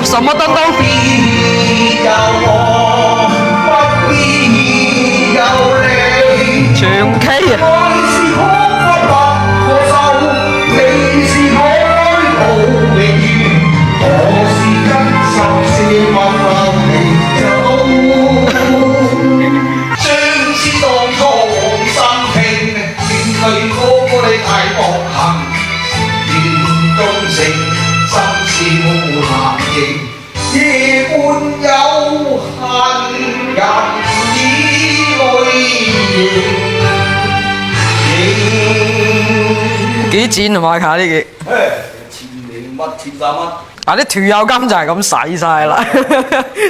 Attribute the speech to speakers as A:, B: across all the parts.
A: 什麼燈都。全 K 啊！幾錢啊買卡呢幾
B: 1000蚊，
A: 啊啲退休金就係咁使晒啦。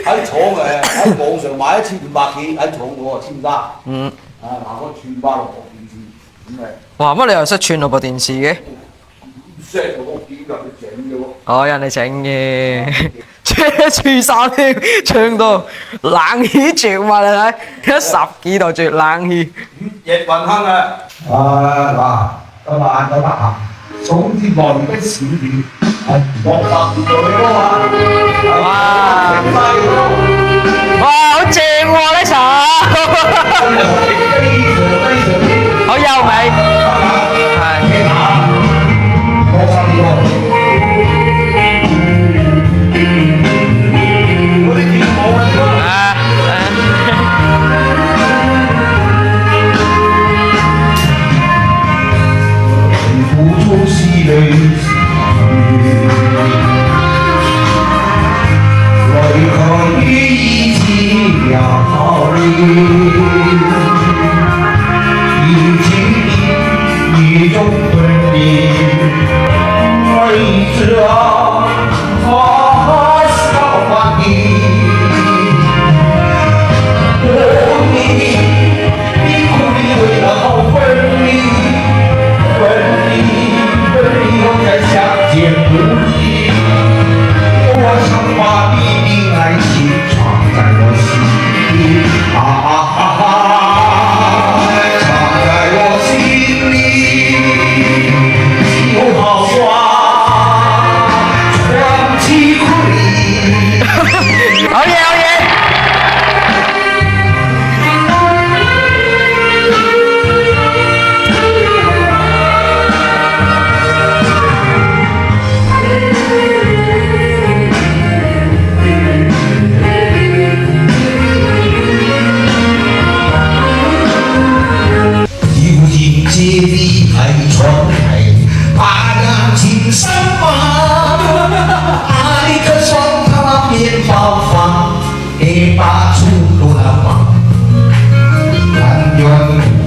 B: 喺廠喺網上買1500幾，喺廠嗰個1000沙。拿個串翻落部電視，咁咪。
A: 哇！乜你又識串落部電視嘅？
B: 識我屋企人哋整嘅喎。
A: 哦，人哋整嘅，吹衫添，唱到冷氣絕嘛！你睇，10幾度絕冷氣。
B: 夜運亨啊！嗱，今晚有得閒，總之來的小店係60歲啊嘛。
A: 哇！好正喎呢首，好優美，係。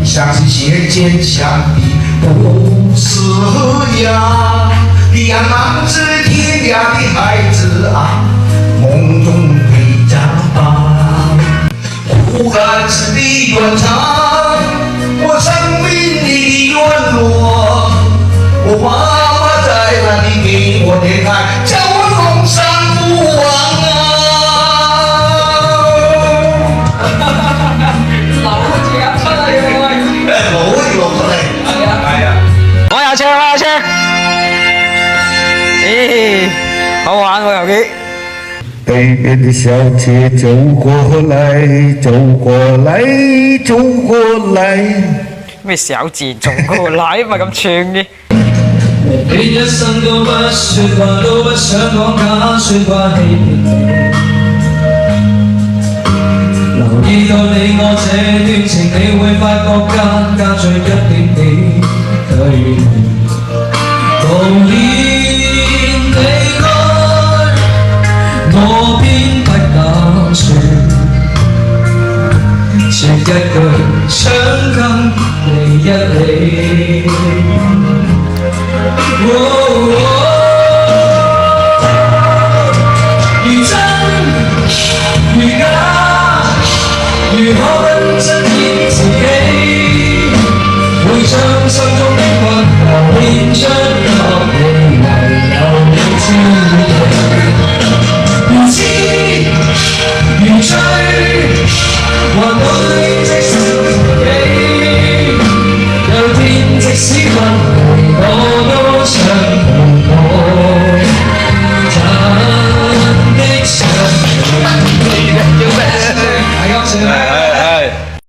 C: 像是斜肩相比不是呀，两岸之天涯的孩子啊，梦中回家吧。忽然之地断肠，我生命里的软弱，我妈妈在那里给我点爱，叫我永生不忘啊。
A: 我有車，咦，好玩喎遊戲。
C: 北邊的小姐走過來，走過來，走過來。
A: 咩小字做過來咪咁串嘅？
D: 你一生都不說話，都不想講假說話欺騙你。留意到你我這段情，你會發覺間加咗一點點距離。無言離開，我偏不敢說，說一句想跟你一起。如真如假，如何不真掩自己？會將心中的困惑變出給你，唯有你知。如痴如醉，還對即使自己，有天即使分離，我都想。先啦。